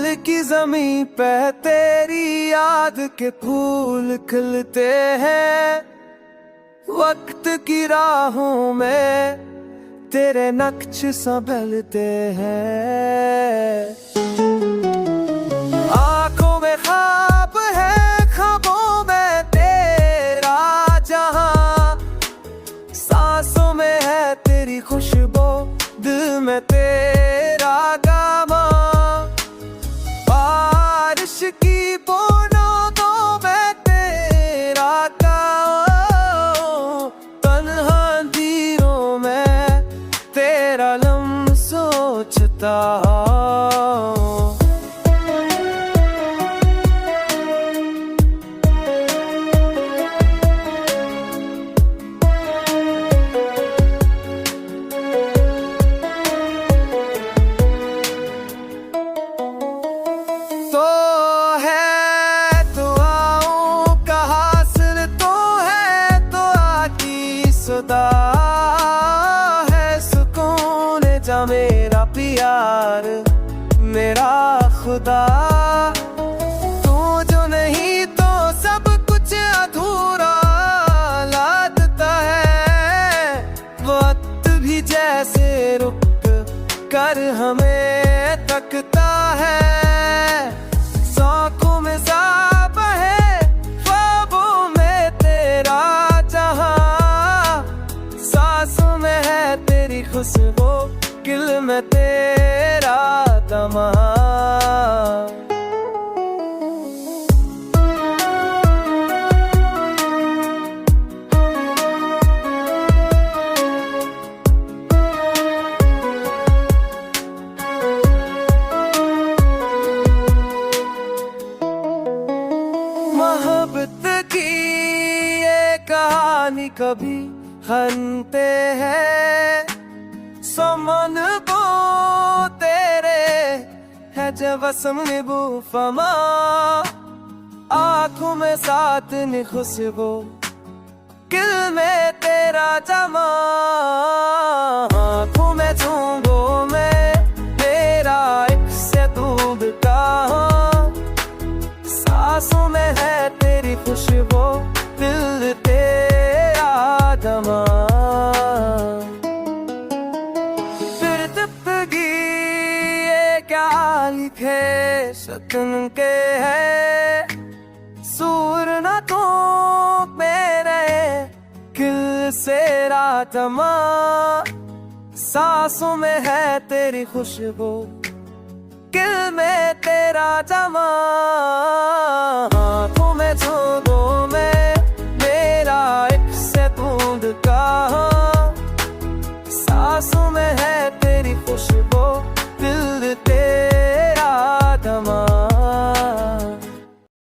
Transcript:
दिल की जमीन पे तेरी याद के फूल खिलते हैं। वक्त की राहों में तेरे नक्श संभलते हैं। आंखों में ख्वाब है, ख्वाबों में तेरा जहां। सांसों में है तेरी खुशबू, दिल में तेरा गामा। बारिश की बूंदों में तेरा गाँव। तन्हा अंधेरों में तेरा लम्हा सोचता हूँ। तो है दुआओं का हासिल, तो है दुआ की सदा है। सुकून जा मेरा प्यार, मेरा खुदा। तू जो नहीं तो सब कुछ अधूरा लगता है। वक्त भी जैसे रुक कर हमें तकता है। आँखों में ख्वाब है, ख्वाबों में तेरा जहां। सांसों में है तेरी खुशबू, दिल में तेरा दमा। मोहब्बत की ये कहानी कभी खनते हैं। समन वो तेरे है जब असम बू फमा। आँखों में साथ नि खुशबू, दिल में तेरा जमा। आँखों में झूमो में मेरा एक से डूबता हूँ। सांसों में है तेरी खुशबू, दिल तेरा दमा। फिर जिंदगी ये क्या लिखे शतन के है। सूर न तो मेरे दिल से रातमा। सांसों में है तेरी खुशबू, दिल में तेरा जमा।